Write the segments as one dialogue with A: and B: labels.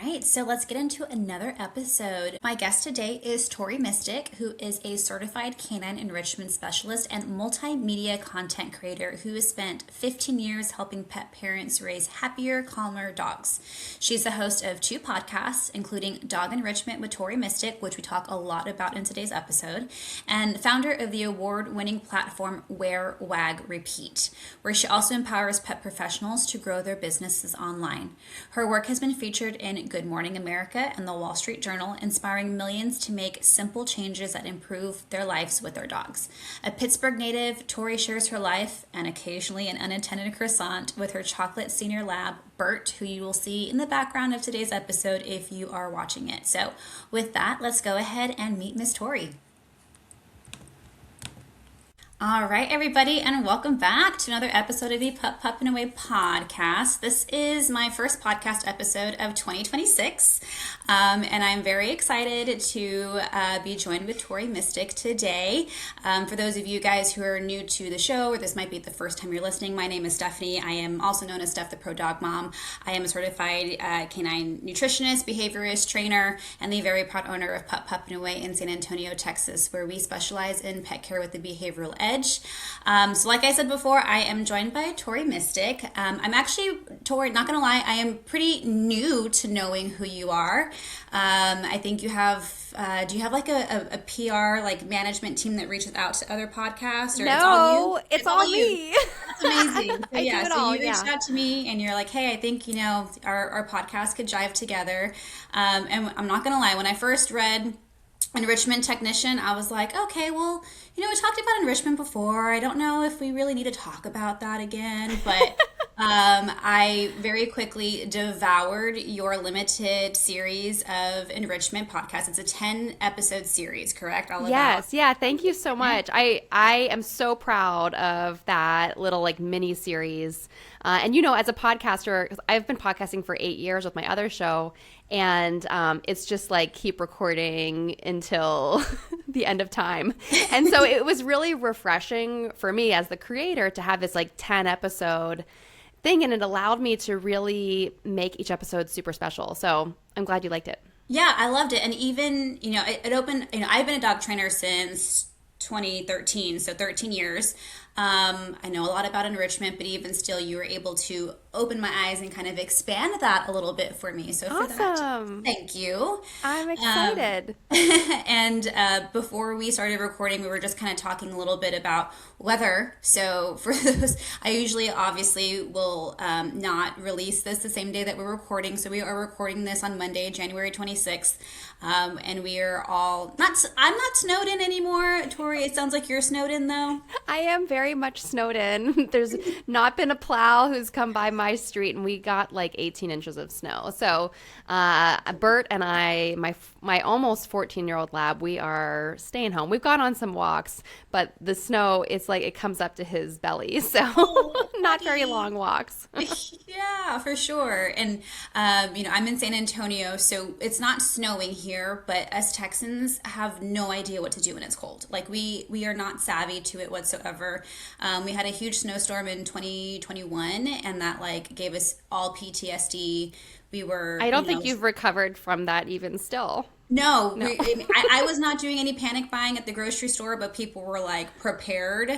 A: right, so let's get into another episode. My guest today is Tori Mistick, who is a certified canine enrichment specialist and multimedia content creator who has spent 15 years helping pet parents raise happier, calmer dogs. She's the host of 2 podcasts, including Dog Enrichment with Tori Mistick, which we talk a lot about in today's episode, and founder of the award-winning platform Wear, Wag, Repeat, where she also empowers pet professionals to grow their businesses online. Her work has been featured in Good Morning America and the Wall Street Journal, inspiring millions to make simple changes that improve their lives with their dogs. A Pittsburgh native, Tori shares her life and occasionally an unattended croissant with her chocolate senior lab, Bert, who you will see in the background of today's episode if you are watching it. So with that, let's go ahead and meet Miss Tori. All right, everybody, and welcome back to another episode of the Pup and Away podcast. This is my first podcast episode of 2026, and I'm very excited to be joined with Tori Mistick today. For those of you guys who are new to the show, or this might be the first time you're listening, my name is Stephanie. I am also known as Steph the Pro Dog Mom. I am a certified canine nutritionist, behaviorist, trainer, and the very proud owner of Pup and Away in San Antonio, Texas, where we specialize in pet care with the behavioral edge. So like I said before, I am joined by Tori Mistick. I'm actually, Tori, not gonna lie, I am pretty new to knowing who you are. I think you have, do you have like a PR like management team that reaches out to other podcasts? Or
B: no,
A: it's all me. That's amazing. So,
B: I do it all,
A: you reached out to me and you're like, hey, I think, our podcast could jive together. And I'm not gonna lie, when I first read Enrichment technician, I was like, okay, well, we talked about enrichment before. I don't know if we really need to talk about that again, but I very quickly devoured your limited series of enrichment podcasts. It's a 10 episode series, correct?
B: Yes. Yeah. Thank you so much. I am so proud of that little like mini series. And as a podcaster, 'cause I've been podcasting for 8 years with my other show, and it's just like keep recording until the end of time. And so it was really refreshing for me as the creator to have this like 10 episode thing, and it allowed me to really make each episode super special. So I'm glad you liked it.
A: Yeah, I loved it. And even, it opened, I've been a dog trainer since 2013, so 13 years. I know a lot about enrichment, but even still, you were able to open my eyes and kind of expand that a little bit for me. So for that, thank you.
B: I'm excited.
A: And before we started recording, we were just kind of talking a little bit about weather. So for those, I usually obviously will not release this the same day that we're recording. So we are recording this on Monday, January 26th. And we are all I'm not snowed in anymore. Tori, it sounds like you're snowed in though.
B: I am very much snowed in. There's not been a plow who's come by my street, and we got like 18 inches of snow. So Bert and I, my almost 14-year-old lab, we are staying home. We've gone on some walks, but the snow, it's like it comes up to his belly. So not very long walks.
A: Yeah, for sure. And, I'm in San Antonio, so it's not snowing here, but us Texans have no idea what to do when it's cold. Like we are not savvy to it whatsoever. We had a huge snowstorm in 2021, and that like gave us all PTSD.
B: I don't think you've recovered from that even still.
A: No. I was not doing any panic buying at the grocery store, but people were like prepared.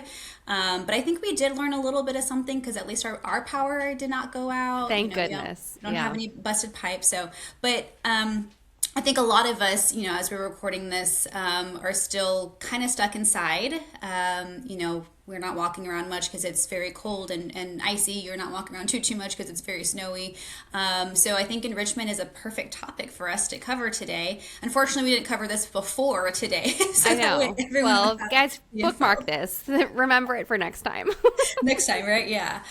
A: But I think we did learn a little bit of something, because at least our power did not go out.
B: Thank goodness.
A: We don't have any busted pipes. So, but I think a lot of us, as we're recording this, are still kind of stuck inside. We're not walking around much because it's very cold and icy. You're not walking around too much because it's very snowy. So I think enrichment is a perfect topic for us to cover today. Unfortunately, we didn't cover this before today. So
B: I know. Well, guys, bookmark this. Remember it for next time.
A: Next time, right? Yeah.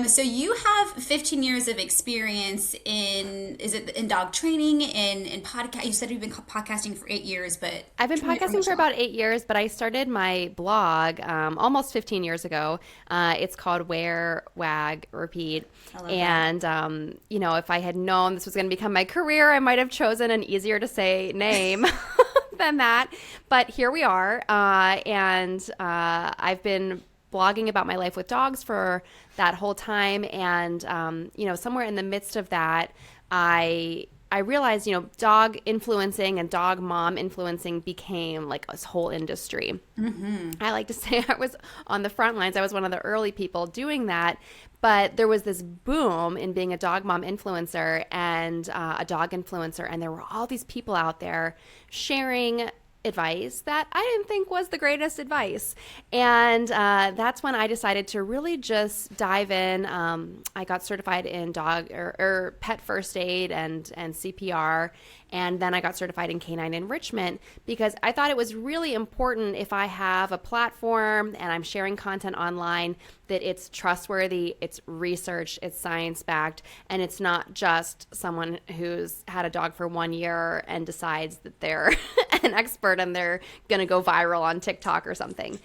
A: So you have 15 years of experience in dog training, in podcast? You said you've been podcasting for 8 years, but
B: I've been podcasting for about 8 years, but I started my blog almost 15 years ago. It's called Wear, Wag, Repeat. And, if I had known this was going to become my career, I might have chosen an easier to say name than that. But here we are. And I've been blogging about my life with dogs for that whole time. And, somewhere in the midst of that, I I realized, dog influencing and dog mom influencing became like this whole industry. I like to say I was on the front lines. I was one of the early people doing that. But there was this boom in being a dog mom influencer and a dog influencer. And there were all these people out there sharing advice that I didn't think was the greatest advice. And that's when I decided to really just dive in. I got certified in dog or pet first aid and CPR. And then I got certified in canine enrichment because I thought it was really important if I have a platform and I'm sharing content online that it's trustworthy, it's researched, it's science-backed, and it's not just someone who's had a dog for 1 year and decides that they're an expert and they're going to go viral on TikTok or something.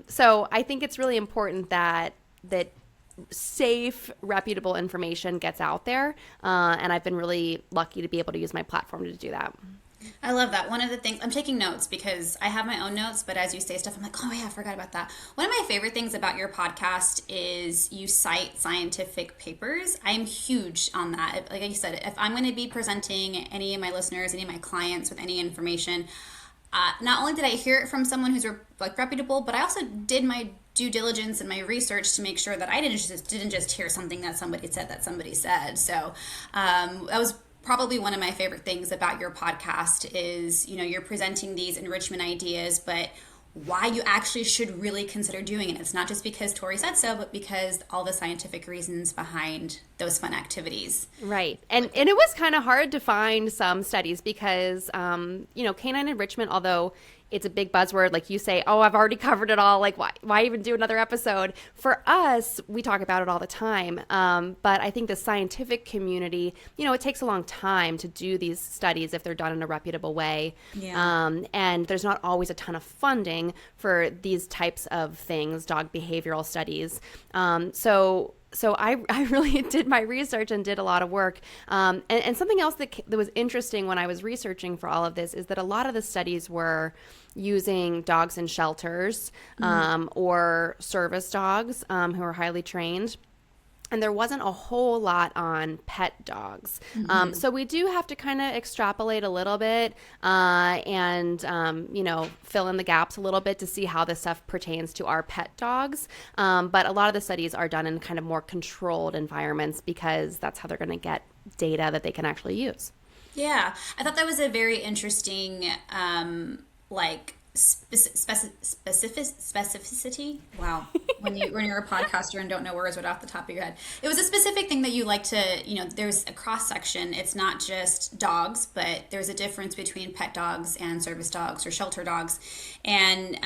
B: So I think it's really important that safe, reputable information gets out there. And I've been really lucky to be able to use my platform to do that.
A: I love that. One of the things, I'm taking notes because I have my own notes, but as you say stuff, I'm like, oh yeah, I forgot about that. One of my favorite things about your podcast is you cite scientific papers. I'm huge on that. Like I said, if I'm going to be presenting any of my listeners, any of my clients with any information, not only did I hear it from someone who's reputable, but I also did my due diligence and my research to make sure that I didn't just hear something that somebody said. So that was probably one of my favorite things about your podcast is, you're presenting these enrichment ideas, but why you actually should really consider doing it. It's not just because Tori said so, but because all the scientific reasons behind those fun activities.
B: Right. And it was kind of hard to find some studies because, canine enrichment, although it's a big buzzword, like you say, oh, I've already covered it all. Like, why even do another episode? For us, we talk about it all the time. But I think the scientific community, it takes a long time to do these studies if they're done in a reputable way. Yeah. And there's not always a ton of funding for these types of things, dog behavioral studies. So I really did my research and did a lot of work. And something else that was interesting when I was researching for all of this is that a lot of the studies were using dogs in shelters or service dogs who are highly trained. And there wasn't a whole lot on pet dogs. So we do have to kind of extrapolate a little bit and fill in the gaps a little bit to see how this stuff pertains to our pet dogs. But a lot of the studies are done in kind of more controlled environments because that's how they're going to get data that they can actually use.
A: Yeah, I thought that was a very interesting specificity. Wow. When you're a podcaster and don't know words right off the top of your head. It was a specific thing that you like to, there's a cross section. It's not just dogs, but there's a difference between pet dogs and service dogs or shelter dogs. And,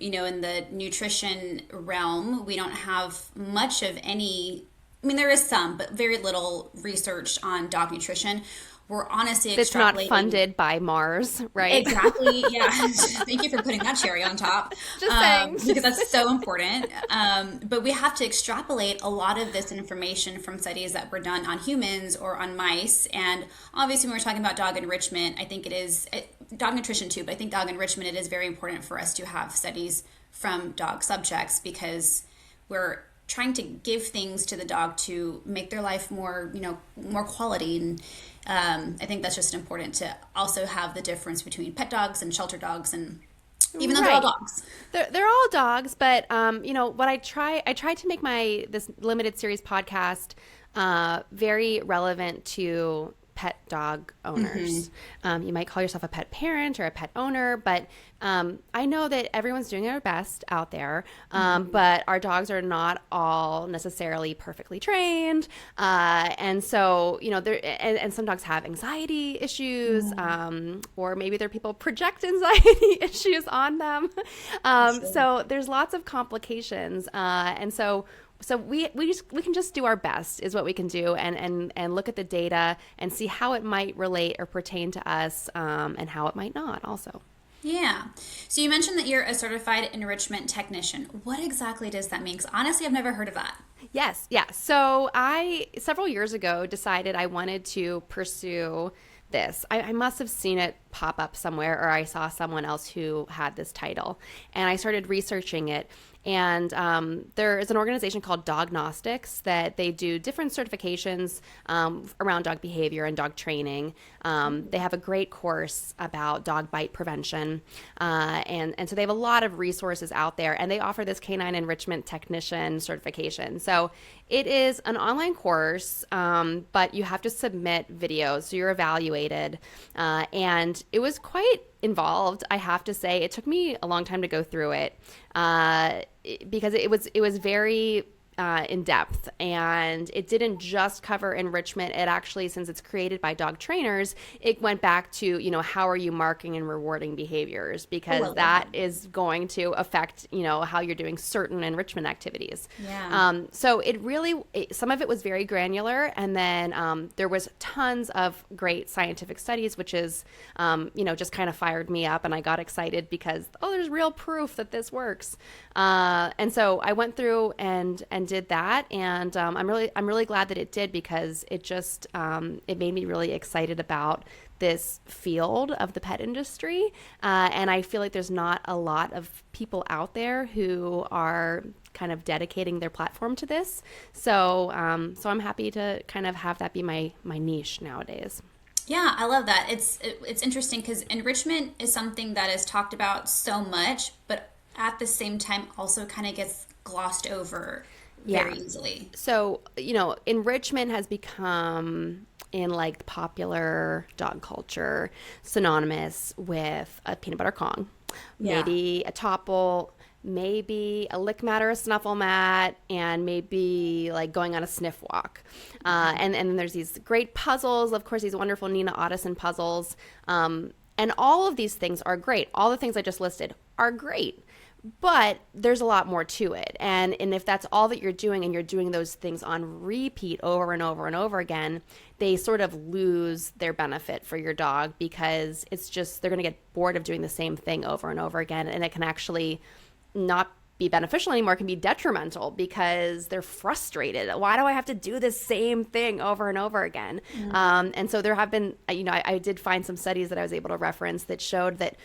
A: in the nutrition realm, we don't have much of any, there is some, but very little research on dog nutrition. We're honestly extrapolating.
B: It's not funded by Mars, right?
A: Exactly. Yeah. Thank you for putting that cherry on top.
B: Just saying.
A: Because that's so important. But we have to extrapolate a lot of this information from studies that were done on humans or on mice. And obviously, when we're talking about dog enrichment, I think dog nutrition too, but I think dog enrichment, it is very important for us to have studies from dog subjects because we're trying to give things to the dog to make their life more quality. And I think that's just important to also have the difference between pet dogs and shelter dogs, and even though they're all dogs.
B: They're all dogs, but what I tried to make this limited series podcast very relevant to pet dog owners. You might call yourself a pet parent or a pet owner, but I know that everyone's doing their best out there, but our dogs are not all necessarily perfectly trained. And so, and some dogs have anxiety issues, or maybe there are people project anxiety issues on them. So there's lots of complications. And so we can just do our best is what we can do and look at the data and see how it might relate or pertain to us and how it might not also.
A: Yeah. So you mentioned that you're a certified enrichment technician. What exactly does that mean? 'Cause honestly, I've never heard of that.
B: Yes. Yeah. So I, several years ago, decided I wanted to pursue this. I must have seen it pop up somewhere or I saw someone else who had this title and I started researching it. And there is an organization called Dognostics that they do different certifications around dog behavior and dog training. They have a great course about dog bite prevention. And so they have a lot of resources out there, and they offer this canine enrichment technician certification. So it is an online course, but you have to submit videos, so you're evaluated. And it was quite involved, I have to say. It took me a long time to go through it because it was very in depth, and it didn't just cover enrichment. It actually, since it's created by dog trainers, it went back to, how are you marking and rewarding behaviors, because that is going to affect, how you're doing certain enrichment activities.
A: Yeah.
B: So some of it was very granular, and then there was tons of great scientific studies, which is, just kind of fired me up, and I got excited because, there's real proof that this works. And so I went through and did that, and I'm really glad that it did, because it just it made me really excited about this field of the pet industry, and I feel like there's not a lot of people out there who are kind of dedicating their platform to this. So I'm happy to kind of have that be my niche nowadays.
A: Yeah, I love that. It's interesting because enrichment is something that is talked about so much, but at the same time also kind of gets glossed over very easily.
B: So, enrichment has become, in like popular dog culture, synonymous with a peanut butter Kong, maybe a Topple, maybe a lick mat or a snuffle mat, and maybe like going on a sniff walk. And then there's these great puzzles, of course, these wonderful Nina Ottosson puzzles. And all of these things are great. All the things I just listed are great. But there's a lot more to it. And if that's all that you're doing, and you're doing those things on repeat over and over and over again, they sort of lose their benefit for your dog, because it's just, they're going to get bored of doing the same thing over and over again. And it can actually not be beneficial anymore. It can be detrimental, because they're frustrated. Why do I have to do this same thing over and over again? And so there have been, I did find some studies that I was able to reference that showed that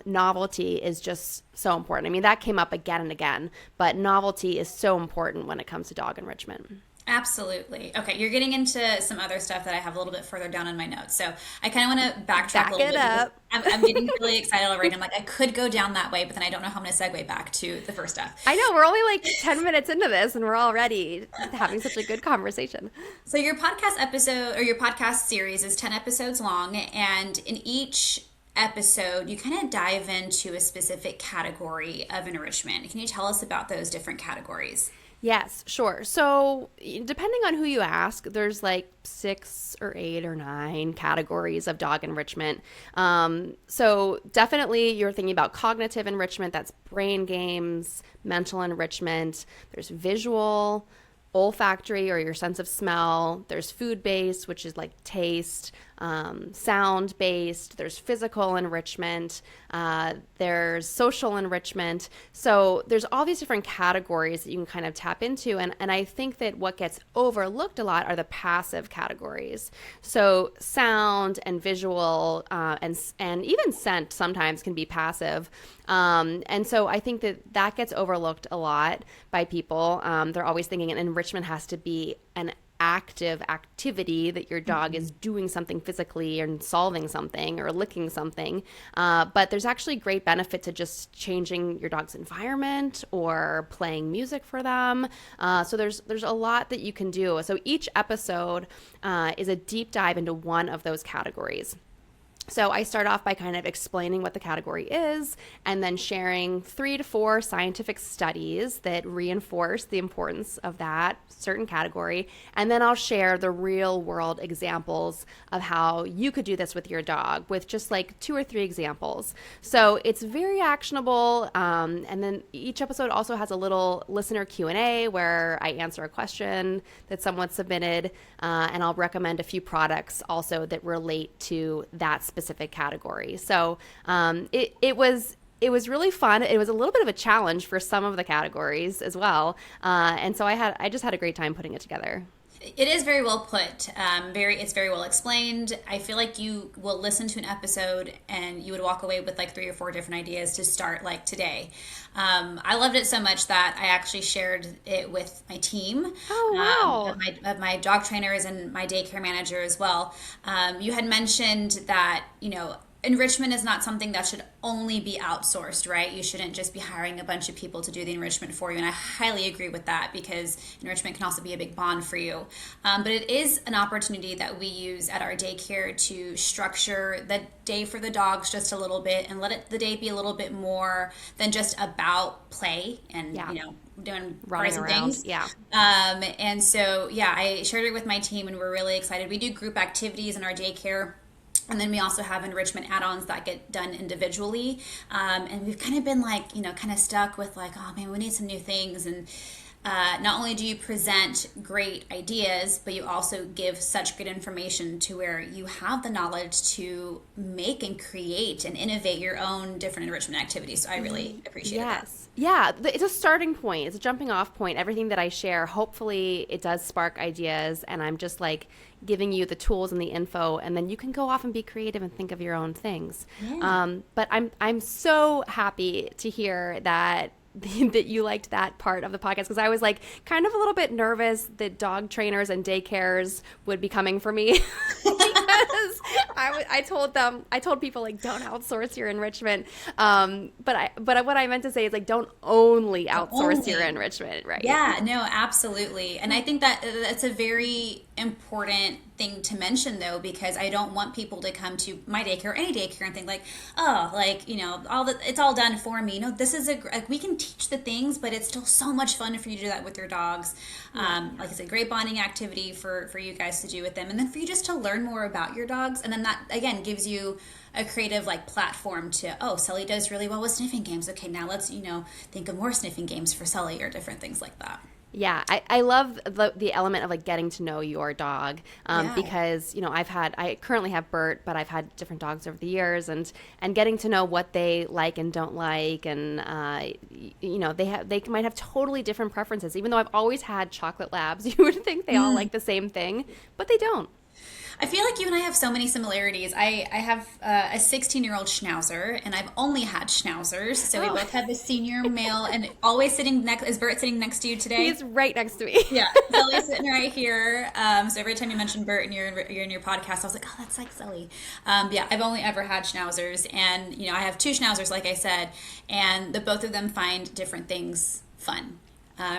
B: novelty is just so important. I mean, that came up again and again, but novelty is so important when it comes to dog enrichment.
A: Absolutely. Okay, you're getting into some other stuff that I have a little bit further down in my notes. So I kind of want to backtrack a little bit. I'm getting really excited already. I'm like, I could go down that way, but then I don't know how I'm going to segue back to the first stuff.
B: I know. We're only like 10 minutes into this, and we're already having such a good conversation.
A: So your podcast episode, or your podcast series, is 10 episodes long, and in each episode, you kind of dive into a specific category of enrichment. Can you tell us about those different categories?
B: Yes, sure. So depending on who you ask, there's like 6 or 8 or 9 categories of dog enrichment. So definitely you're thinking about cognitive enrichment, that's brain games, mental enrichment. There's visual, olfactory, or your sense of smell. There's food-based, which is like taste, sound-based. There's physical enrichment. There's social enrichment. So there's all these different categories that you can kind of tap into. And I think that what gets overlooked a lot are the passive categories. So sound and visual and even scent sometimes can be passive. And so I think that gets overlooked a lot by people. They're always thinking an enrichment has to be an active activity, that your dog is doing something physically and solving something or licking something. But there's actually great benefit to just changing your dog's environment or playing music for them. So there's a lot that you can do. So each episode is a deep dive into one of those categories. So I start off by kind of explaining what the category is, and then sharing 3 to 4 scientific studies that reinforce the importance of that certain category. And then I'll share the real world examples of how you could do this with your dog, with just like 2 or 3 examples. So it's very actionable. And then each episode also has a little listener Q&A where I answer a question that someone submitted, and I'll recommend a few products also that relate to that specific category. So it was really fun. It was a little bit of a challenge for some of the categories as well. And so I just had a great time putting it together.
A: It is very well put. It's very well explained. I feel like you will listen to an episode and you would walk away with like 3 or 4 different ideas to start like today. I loved it so much that I actually shared it with my team,
B: Oh, wow.
A: of my dog trainers and my daycare manager as well. You had mentioned that, enrichment is not something that should only be outsourced, right? You shouldn't just be hiring a bunch of people to do the enrichment for you. And I highly agree with that, because enrichment can also be a big bond for you. But it is an opportunity that we use at our daycare to structure the day for the dogs just a little bit and the day be a little bit more than just about play and,
B: Yeah.
A: doing
B: Running
A: crazy
B: around.
A: things.
B: Yeah.
A: And so, yeah, I shared it with my team and we're really excited. We do group activities in our daycare. And then we also have enrichment add-ons that get done individually. And we've kind of been like, kind of stuck with like, oh man, we need some new things. And not only do you present great ideas, but you also give such good information to where you have the knowledge to make and create and innovate your own different enrichment activities. So I really appreciated that.
B: Yes. Yeah, it's a starting point. It's a jumping off point. Everything that I share, hopefully it does spark ideas, and I'm just like giving you the tools and the info, and then you can go off and be creative and think of your own things.
A: Yeah.
B: But I'm so happy to hear that that you liked that part of the podcast, because I was like kind of a little bit nervous that dog trainers and daycares would be coming for me because I told people like don't outsource your enrichment, but what I meant to say is like don't only outsource your
A: Only.
B: enrichment, right?
A: Yeah, no, absolutely. And I think that that's a very important thing to mention though, because I don't want people to come to my daycare or any daycare and think like, oh, like, it's all done for me. No, this is like, we can teach the things, but it's still so much fun for you to do that with your dogs. Like I said, great bonding activity for you guys to do with them. And then for you just to learn more about your dogs. And then that again gives you a creative like platform to, oh, Sully does really well with sniffing games. Okay, now let's, think of more sniffing games for Sully or different things like that.
B: Yeah, I love the element of like getting to know your dog,
A: Yeah.
B: because I currently have Bert, but I've had different dogs over the years, and getting to know what they like and don't like, and they might have totally different preferences. Even though I've always had chocolate labs, you would think they all like the same thing, but they don't.
A: I feel like you and I have so many similarities. I have a 16-year-old schnauzer, and I've only had schnauzers. So we
B: Oh.
A: both have the senior male, and always sitting next. Is Bert sitting next to you today?
B: He's right next to me.
A: Yeah, Sully's sitting right here. So every time you mention Bert in your podcast, I was like, oh, that's like Sully. Yeah, I've only ever had schnauzers, and I have 2 schnauzers, like I said, and the both of them find different things fun.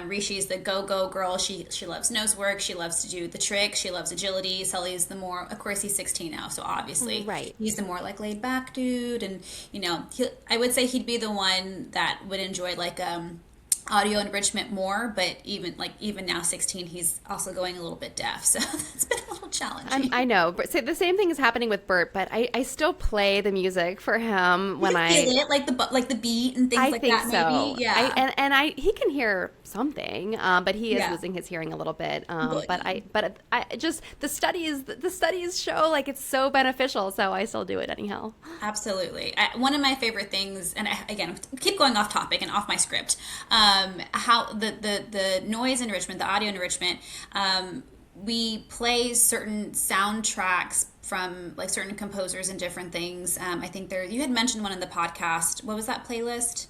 A: Rishi's the go-go girl. She loves nose work. She loves to do the trick. She loves agility. Sully's the more, of course, he's 16 now, so obviously
B: Right.
A: he's the more like laid back dude. And I would say he'd be the one that would enjoy like audio enrichment more. But even now, 16, he's also going a little bit deaf, so that's been a little challenging.
B: I know, but the same thing is happening with Bert. But I still play the music for him when
A: You
B: I.
A: feel it, like the beat and things
B: I
A: like
B: think
A: that.
B: so.
A: Maybe, yeah.
B: He can hear something, but he is
A: Yeah.
B: losing his hearing a little bit.
A: Good.
B: But I just the studies show like it's so beneficial, so I still do it anyhow.
A: Absolutely. One of my favorite things, and again, keep going off topic and off my script, how the noise enrichment, the audio enrichment, we play certain soundtracks from like certain composers and different things. I think you had mentioned one in the podcast. What was that playlist?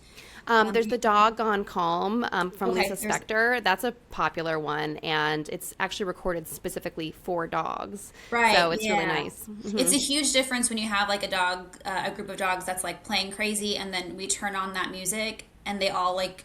B: There's the Doggone Calm from
A: Okay,
B: Lisa Spector. That's a popular one, and it's actually recorded specifically for dogs.
A: Right.
B: So it's really
A: yeah.
B: nice. Mhm.
A: It's a huge difference when you have like a group of dogs that's like playing crazy, and then we turn on that music and they all like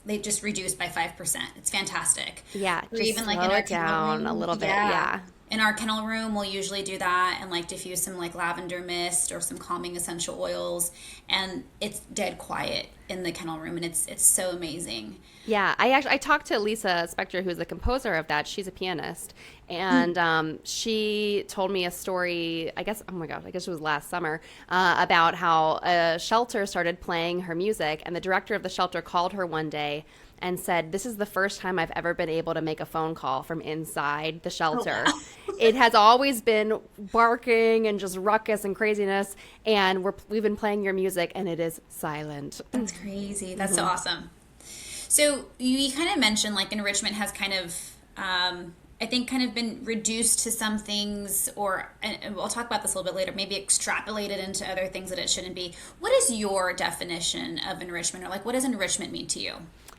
A: they just reduce by 5%. It's fantastic.
B: Yeah,
A: Or
B: just
A: even like
B: slow
A: in our
B: it
A: kennel
B: down
A: room.
B: a little bit. Yeah.
A: In our kennel room, we'll usually do that and like diffuse some like lavender mist or some calming essential oils, and it's dead quiet in the kennel room, and it's so amazing.
B: Yeah, I talked to Lisa Spector, who's the composer of that. She's a pianist, and she told me a story. I guess, oh my gosh, I guess it was last summer, about how a shelter started playing her music, and the director of the shelter called her one day and said, "This is the first time I've ever been able to make a phone call from inside the shelter.
A: Oh, wow.
B: It has always been barking and just ruckus and craziness, and we've been playing your music, and it is silent."
A: That's crazy. That's so awesome. So you kind of mentioned like enrichment has kind of I think, kind of been reduced to some things, or, and we'll talk about this a little bit later, maybe extrapolated into other things that it shouldn't be. What is your definition of enrichment, or like, what does enrichment mean to you?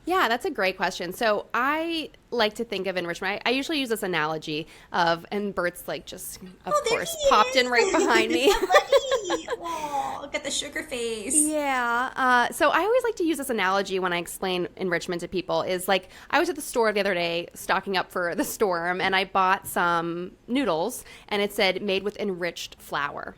B: Yeah, that's a great question. So I like to think of enrichment. I usually use this analogy of, and Bert's like just, of
A: Oh, there
B: course, popped in right
A: he
B: behind
A: is.
B: me.
A: So lucky. Oh, look at the sugar face.
B: Yeah. So I always like to use this analogy when I explain enrichment to people is like, I was at the store the other day stocking up for the storm and I bought some noodles and it said made with enriched flour.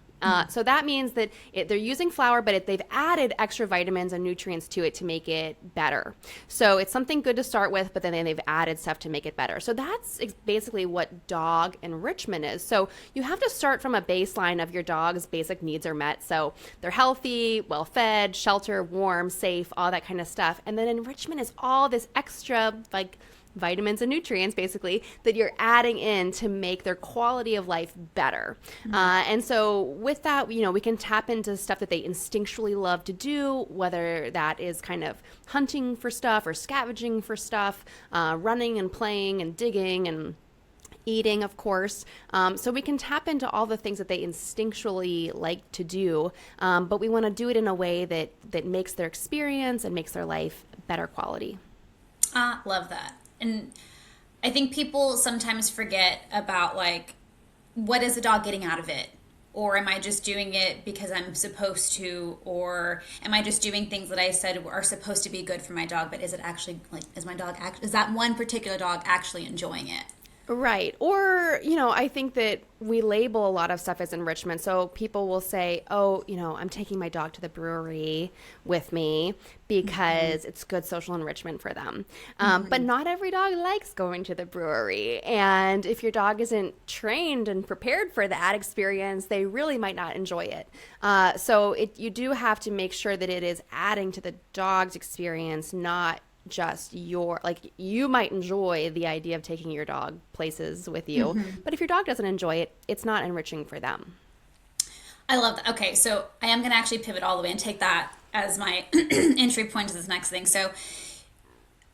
B: So that means that they're using flour, but they've added extra vitamins and nutrients to it to make it better. So it's something good to start with, but then they've added stuff to make it better. So that's basically what dog enrichment is. So you have to start from a baseline of your dog's basic needs are met. So they're healthy, well fed, shelter, warm, safe, all that kind of stuff. And then enrichment is all this extra, like, vitamins and nutrients basically that you're adding in to make their quality of life better. And so with that, you know, we can tap into stuff that they instinctually love to do, whether that is kind of hunting for stuff or scavenging for stuff, running and playing and digging and eating, of course. So we can tap into all the things that they instinctually like to do, but we want to do it in a way that makes their experience and makes their life better quality.
A: Love that. And I think people sometimes forget about, like, what is the dog getting out of it? Or am I just doing it because I'm supposed to? Or am I just doing things that I said are supposed to be good for my dog, but is it actually, like, is that one particular dog actually enjoying it?
B: Right. Or, you know, I think that we label a lot of stuff as enrichment. So people will say, oh, you know, I'm taking my dog to the brewery with me because it's good social enrichment for them. But not every dog likes going to the brewery. And if your dog isn't trained and prepared for that experience, they really might not enjoy it. So you do have to make sure that it is adding to the dog's experience, not just you might enjoy the idea of taking your dog places with you, but if your dog doesn't enjoy it, it's not enriching for them.
A: I love that. Okay, so I am going to actually pivot all the way and take that as my entry point to this next thing. So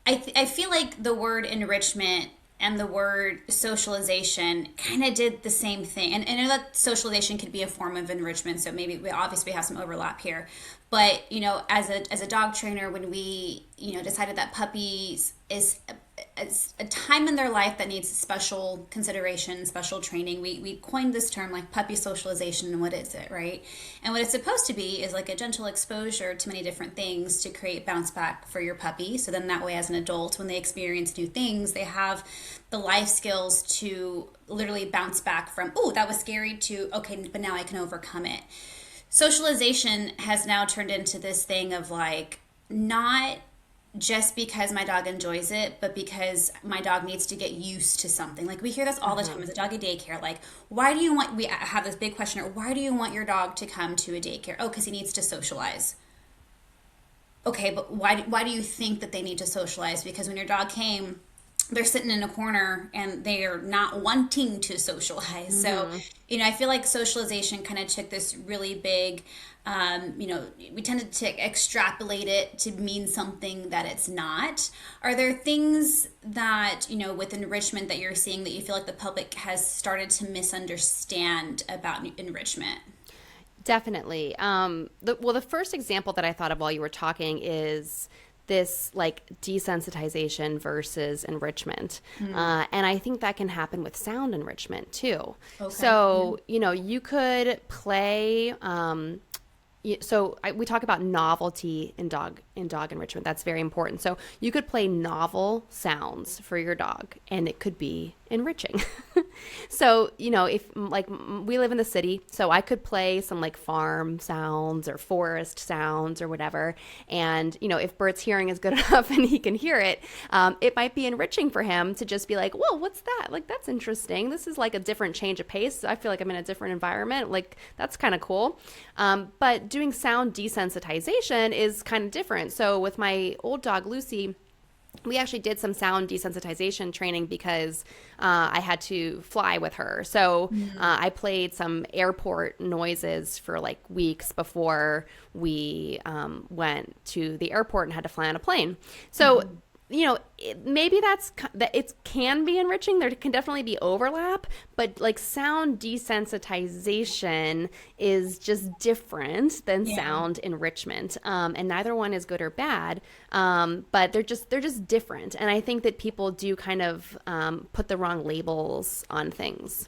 A: I feel like the word enrichment and the word socialization kind of did the same thing. And I know that socialization could be a form of enrichment, so maybe we obviously have some overlap here. But, you know, as a dog trainer, when we, you know, decided that puppies is a time in their life that needs special consideration, special training, we coined this term, like, puppy socialization. And what is it, right? And what it's supposed to be is like a gentle exposure to many different things to create bounce back for your puppy. So then that way, as an adult, when they experience new things, they have the life skills to literally bounce back from, oh, that was scary, to, okay, but now I can overcome it. Socialization has now turned into this thing of, like, not just because my dog enjoys it, but because my dog needs to get used to something. Like, we hear this all the time as a doggy daycare. Like, we have this big question, why do you want your dog to come to a daycare? Oh, because he needs to socialize. Okay, but why do you think that they need to socialize? Because when your dog came, they're sitting in a corner and they're not wanting to socialize. So, you know, I feel like socialization kind of took this really big, you know, we tended to extrapolate it to mean something that it's not. Are there things that, you know, with enrichment that you're seeing that you feel like the public has started to misunderstand about enrichment?
B: Definitely. The first example that I thought of while you were talking is this, like, desensitization versus enrichment. And I think that can happen with sound enrichment too. Okay. So, you know, you could play, we talk about novelty in dog enrichment. That's very important. So you could play novel sounds for your dog and it could be enriching. So, you know, if, like, we live in the city, so I could play some, like, farm sounds or forest sounds or whatever. And, you know, if Bert's hearing is good enough and he can hear it, it might be enriching for him to just be like, whoa, what's that? Like, that's interesting. This is like a different change of pace. I feel like I'm in a different environment. Like, that's kind of cool. But doing sound desensitization is kind of different. So with my old dog, Lucy, we actually did some sound desensitization training because I had to fly with her. So I played some airport noises for, like, weeks before we went to the airport and had to fly on a plane. So maybe that it can be enriching. There can definitely be overlap, but like sound desensitization is just different than
A: Yeah.
B: sound enrichment, and neither one is good or bad. But they're just different, and I think that people do kind of put the wrong labels on things.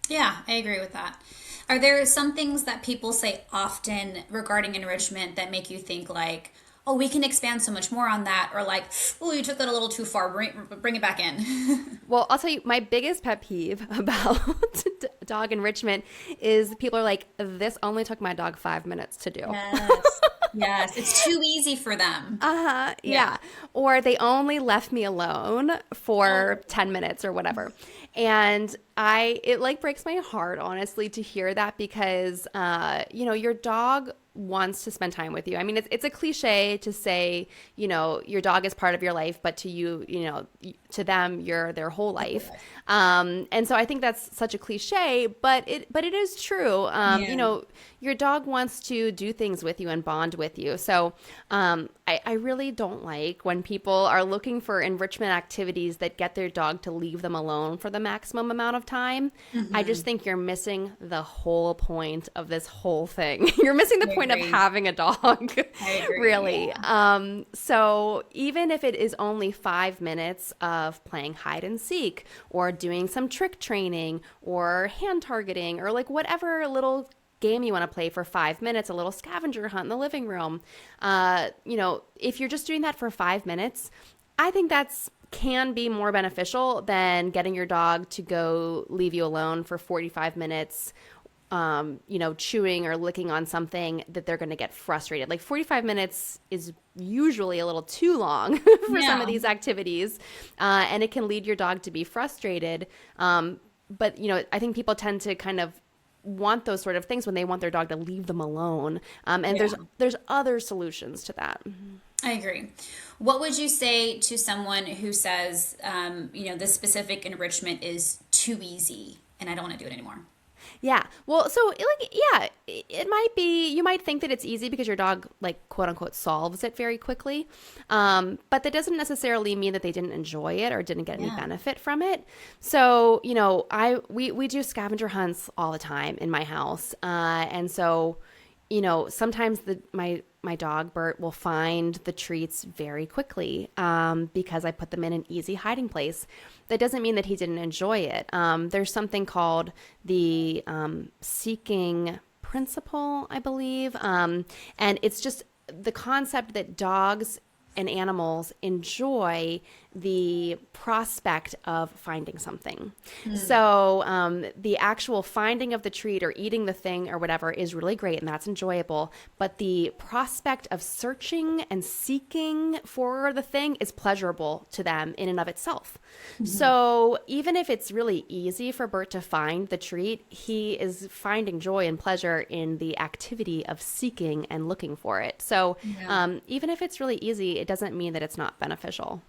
A: Yeah, I agree with that. Are there some things that people say often regarding enrichment that make you think like, oh, we can expand so much more on that, or like, oh, you took that a little too far, bring it back in?
B: Well, I'll tell you, my biggest pet peeve about dog enrichment is people are like, this only took my dog 5 minutes to do.
A: Yes. Yes, it's too easy for them.
B: Uh-huh,
A: Yeah.
B: yeah. Or they only left me alone
A: Oh,
B: for 10 minutes or whatever. And it like breaks my heart, honestly, to hear that because, your dog wants to spend time with you. I mean, it's a cliche to say, your dog is part of your life, but to you, to them, you're their whole life. And so I think that's such a cliche, but it is true.
A: yeah.
B: Your dog wants to do things with you and bond with you. So I really don't like when people are looking for enrichment activities that get their dog to leave them alone for the maximum amount of time. I just think you're missing the whole point of this whole thing. You're missing the
A: I
B: point of
A: agree.
B: having a dog,
A: I agree.
B: really.
A: Yeah.
B: So even if it is only 5 minutes of playing hide and seek or doing some trick training or hand targeting or like whatever little game you want to play for 5 minutes, a little scavenger hunt in the living room. If you're just doing that for 5 minutes, I think that's can be more beneficial than getting your dog to go leave you alone for 45 minutes, chewing or licking on something that they're going to get frustrated. Like 45 minutes is usually a little too long for some of
A: Yeah.
B: these activities, and it can lead your dog to be frustrated. But I think people tend to kind of want those sort of things when they want their dog to leave them alone. And
A: Yeah.
B: there's other solutions to that.
A: I agree. What would you say to someone who says, this specific enrichment is too easy and I don't want to do it anymore?
B: Yeah. Well, so like, yeah, it might be, you might think that it's easy because your dog like quote unquote solves it very quickly. But that doesn't necessarily mean that they didn't enjoy it or didn't get any
A: Yeah.
B: benefit from it. So, we do scavenger hunts all the time in my house. And so, sometimes my dog Bert will find the treats very quickly because I put them in an easy hiding place. That doesn't mean that he didn't enjoy it. There's something called the seeking principle, I believe, and it's just the concept that dogs and animals enjoy the prospect of finding something. So the actual finding of the treat or eating the thing or whatever is really great and that's enjoyable. But the prospect of searching and seeking for the thing is pleasurable to them in and of itself. So even if it's really easy for Bert to find the treat, he is finding joy and pleasure in the activity of seeking and looking for it. So
A: Yeah.
B: even if it's really easy, it doesn't mean that it's not beneficial.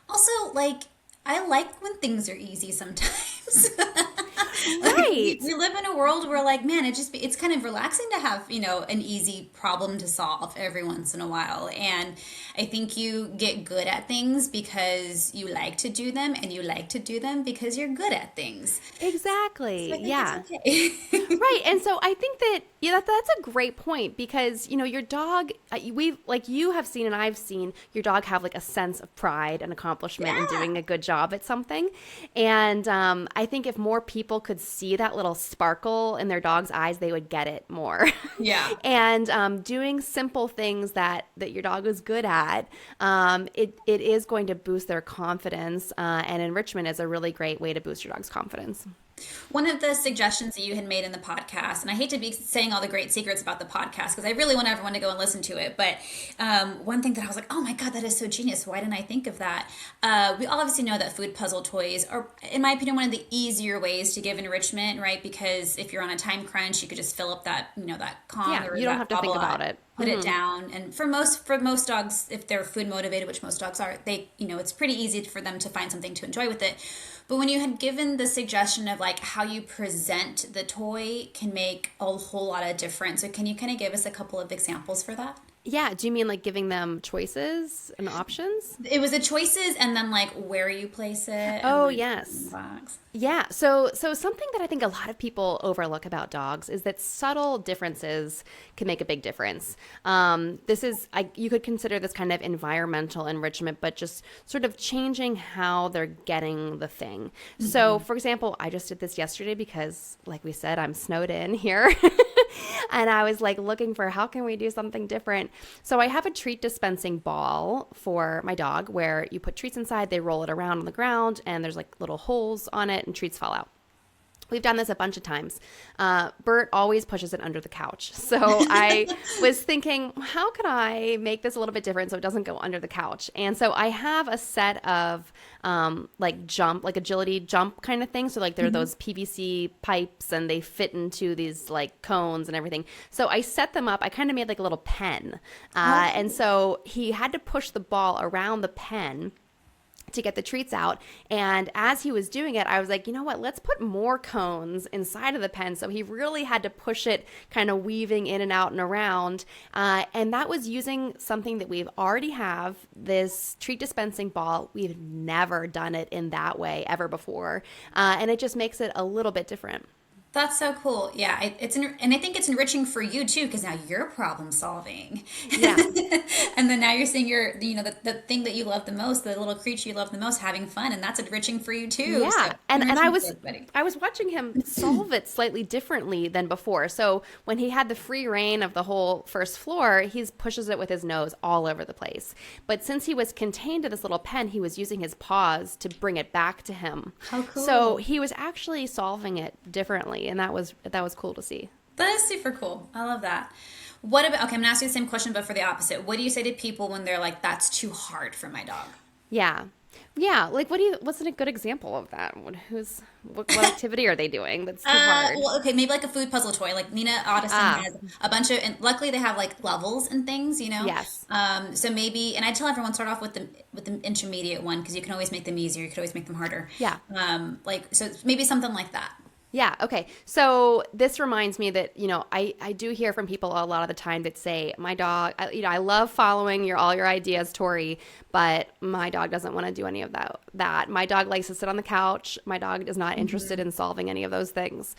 A: Also, like, I like when things are easy sometimes. Like, we,
B: Right.
A: we live in a world where, like, man, it's kind of relaxing to have, an easy problem to solve every once in a while. And I think you get good at things because you like to do them, and you like to do them because you're good at things. So
B: Exactly.
A: I think
B: Yeah.
A: it's okay.
B: Right. And so I think that that's a great point because your dog we've like you have seen and I've seen your dog have like a sense of pride and accomplishment in
A: Yeah.
B: doing a good job at something. And I think if more people could see that little sparkle in their dog's eyes, they would get it more.
A: Yeah.
B: And doing simple things that your dog is good at, it is going to boost their confidence. And enrichment is a really great way to boost your dog's confidence.
A: One of the suggestions that you had made in the podcast, and I hate to be saying all the great secrets about the podcast because I really want everyone to go and listen to it, but one thing that I was like, oh my God, that is so genius. Why didn't I think of that? We all obviously know that food puzzle toys are, in my opinion, one of the easier ways to give enrichment, right? Because if you're on a time crunch, you could just fill up that, that Kong
B: Yeah,
A: or
B: you don't
A: that
B: have to think
A: bubble
B: about it.
A: put it down. And for most dogs, if they're food motivated, which most dogs are, they, it's pretty easy for them to find something to enjoy with it. But when you had given the suggestion of like how you present the toy can make a whole lot of difference. So can you kind of give us a couple of examples for that?
B: Yeah. Do you mean like giving them choices and options?
A: It was the choices and then like where you place it and
B: Oh,
A: like in the
B: yes.
A: box.
B: Yeah, so something that I think a lot of people overlook about dogs is that subtle differences can make a big difference. This is you could consider this kind of environmental enrichment, but just sort of changing how they're getting the thing. So, for example, I just did this yesterday because, like we said, I'm snowed in here. And I was like looking for how can we do something different. So I have a treat dispensing ball for my dog where you put treats inside, they roll it around on the ground, and there's like little holes on it and treats fall out. We've done this a bunch of times. Bert always pushes it under the couch. So I was thinking, how could I make this a little bit different so it doesn't go under the couch? And so I have a set of like agility jump kind of thing. So like there are those PVC pipes and they fit into these like cones and everything. So I set them up. I kind of made like a little pen. And so he had to push the ball around the pen to get the treats out. And as he was doing it, I was like, you know what, let's put more cones inside of the pen. So he really had to push it kind of weaving in and out and around. And that was using something that we've already have, this treat dispensing ball. We've never done it in that way ever before. And it just makes it a little bit different.
A: That's so cool. Yeah, and I think it's enriching for you too because now you're problem solving.
B: Yeah.
A: And then now you're seeing the thing that you love the most, the little creature you love the most, having fun, and that's enriching for you too.
B: Yeah,
A: So
B: and
A: enriching
B: I
A: for
B: was
A: everybody.
B: I was watching him solve it slightly differently than before. So when he had the free reign of the whole first floor, he pushes it with his nose all over the place. But since he was contained to this little pen, he was using his paws to bring it back to him.
A: How cool.
B: So he was actually solving it differently, and that was cool to see.
A: That is super cool. I love that. What about, okay, I'm gonna ask you the same question, but for the opposite. What do you say to people when they're like, that's too hard for my dog?
B: Yeah. Yeah, like what's a good example of that? What activity are they doing that's too hard?
A: Well, okay, maybe like a food puzzle toy. Like Nina Addison has a bunch of, and luckily they have like levels and things, you know.
B: Yes.
A: So maybe, and I tell everyone start off with the intermediate one because you can always make them easier. You can always make them harder.
B: Yeah.
A: So maybe something like that.
B: Yeah. Okay. So this reminds me that, I do hear from people a lot of the time that say, my dog, I love following all your ideas, Tori, but my dog doesn't want to do any of that. My dog likes to sit on the couch. My dog is not interested in solving any of those things.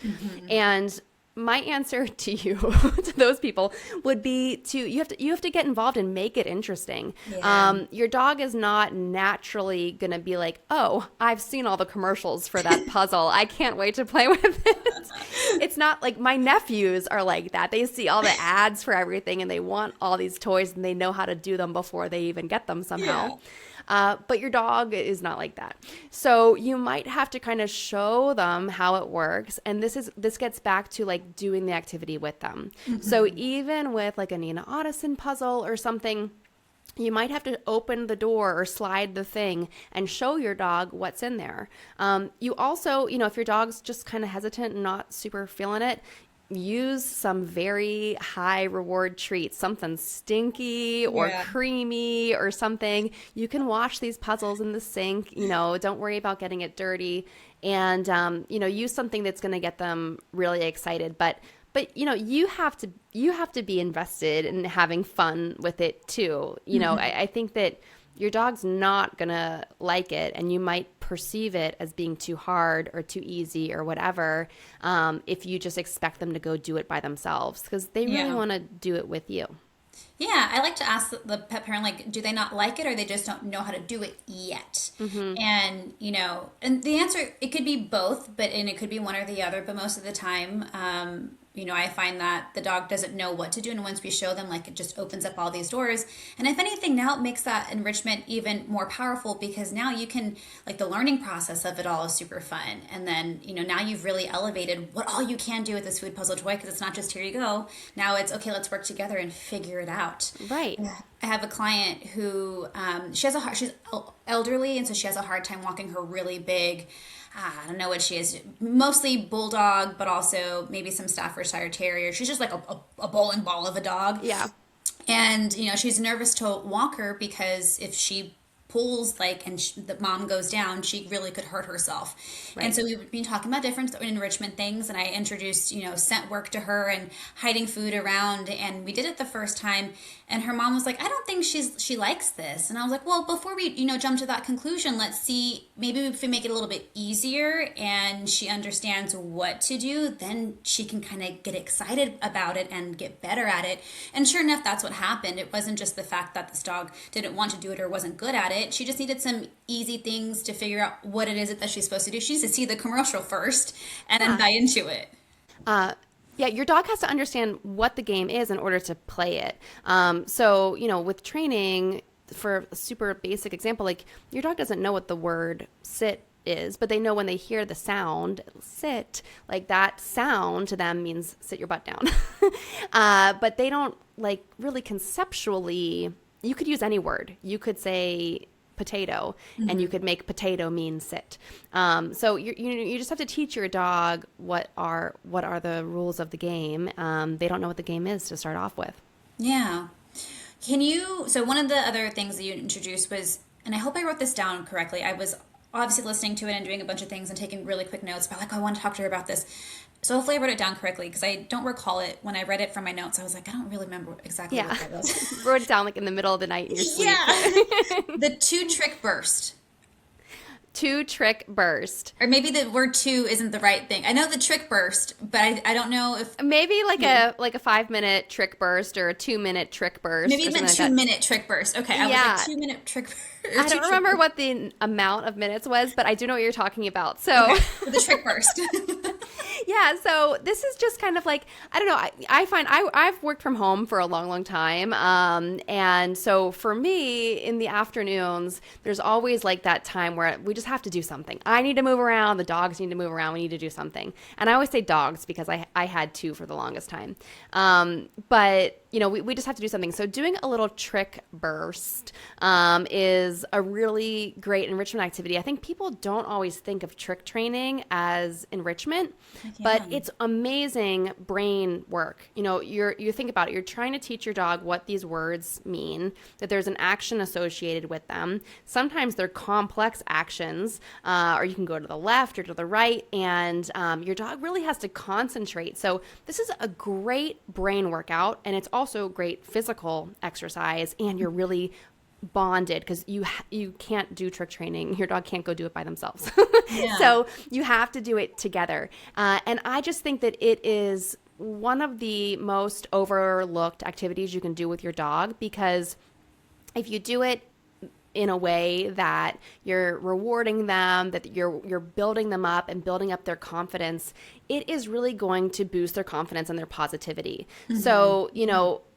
B: And my answer to you, to those people, would be you have to get involved and make it interesting.
A: Yeah.
B: Your dog is not naturally gonna be like, oh, I've seen all the commercials for that puzzle. I can't wait to play with it. It's not like my nephews are like that. They see all the ads for everything and they want all these toys and they know how to do them before they even get them somehow.
A: Yeah.
B: But your dog is not like that. So you might have to kind of show them how it works. And this gets back to like doing the activity with them. So even with like a Nina Addison puzzle or something, you might have to open the door or slide the thing and show your dog what's in there. You also, if your dog's just kind of hesitant and not super feeling it, use some very high reward treats, something stinky or creamy or something. You can wash these puzzles in the sink, don't worry about getting it dirty, and use something that's going to get them really excited. But you have to be invested in having fun with it too. I think that your dog's not gonna like it, and you might perceive it as being too hard or too easy or whatever, if you just expect them to go do it by themselves, because they really want to do it with you.
A: Yeah, I like to ask the pet parent, like, do they not like it or they just don't know how to do it yet? And, and the answer, it could be both, and it could be one or the other, but most of the time, I find that the dog doesn't know what to do, and once we show them, like, it just opens up all these doors. And if anything, now it makes that enrichment even more powerful, because now you can, like, the learning process of it all is super fun. And then, now you've really elevated what all you can do with this food puzzle toy, because it's not just here you go. Now it's, okay, let's work together and figure it out.
B: Right.
A: I have a client who, she's elderly, and so she has a hard time walking her really big, I don't know what she is, mostly bulldog, but also maybe some Staffordshire Terrier. She's just like a bowling ball of a dog.
B: Yeah.
A: And, she's nervous to walk her because if she pulls and the mom goes down, she really could hurt herself. Right. And so we've been talking about different enrichment things, and I introduced scent work to her and hiding food around, and we did it the first time, and her mom was like, I don't think she likes this. And I was like, well, before we jump to that conclusion, let's see, maybe if we make it a little bit easier and she understands what to do, then she can kind of get excited about it and get better at it. And sure enough, that's what happened. It wasn't just the fact that this dog didn't want to do it or wasn't good at it. She just needed some easy things to figure out what it is that she's supposed to do. She needs to see the commercial first and then buy into it.
B: Yeah, your dog has to understand what the game is in order to play it. So, with training, for a super basic example, like your dog doesn't know what the word sit is, but they know when they hear the sound, sit, like that sound to them means sit your butt down. But they don't really conceptually, you could use any word. You could say potato, and you could make potato mean sit. So you just have to teach your dog what are the rules of the game. They don't know what the game is to start off with.
A: Yeah. So one of the other things that you introduced was, and I hope I wrote this down correctly, I was obviously listening to it and doing a bunch of things and taking really quick notes, but I want to talk to her about this. So hopefully I wrote it down correctly, because I don't recall it. When I read it from my notes, I was like, I don't really remember exactly what that was.
B: Wrote it down in the middle of the night in your sleep.
A: Yeah. The 2-trick burst.
B: 2-trick burst.
A: Or maybe the word 2 isn't the right thing. I know the trick burst, but I don't know if...
B: Maybe a 5-minute trick burst or a 2-minute trick burst.
A: Maybe even 2-minute trick burst. Okay, I was like 2-minute trick burst.
B: I don't remember what the amount of minutes was, but I do know what you're talking about. So
A: the trick burst.
B: Yeah, so this is just kind of I don't know, I find I've worked from home for a long, long time. And so for me, in the afternoons, there's always that time where we just have to do something. I need to move around. The dogs need to move around. We need to do something. And I always say dogs because I had 2 for the longest time. But we just have to do something. So doing a little trick burst is a really great enrichment activity. I think people don't always think of trick training as enrichment, but it's amazing brain work. You think about it. You're trying to teach your dog what these words mean, that there's an action associated with them. Sometimes they're complex actions, or you can go to the left or to the right, and your dog really has to concentrate. So this is a great brain workout, and it's also great physical exercise, and you're really bonded because you can't do trick training. Your dog can't go do it by themselves. Yeah. So you have to do it together. And I just think that it is one of the most overlooked activities you can do with your dog, because if you do it in a way that you're rewarding them, that you're building them up and building up their confidence, it is really going to boost their confidence and their positivity. Mm-hmm. So,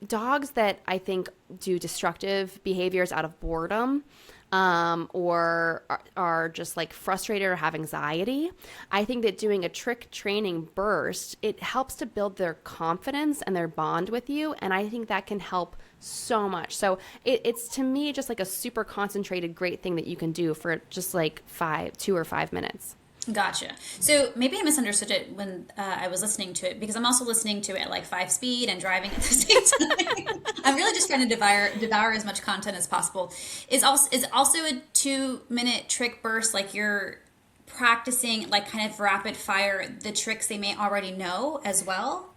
B: dogs that I think do destructive behaviors out of boredom, or are just frustrated or have anxiety, I think that doing a trick training burst, it helps to build their confidence and their bond with you. And I think that can help so much. So it's to me just a super concentrated, great thing that you can do for just 2 or 5 minutes.
A: Gotcha. So maybe I misunderstood it when I was listening to it, because I'm also listening to it at 5 speed and driving at the same time. I'm really just trying to devour as much content as possible. Is also a 2-minute trick burst, you're practicing kind of rapid fire the tricks they may already know as well?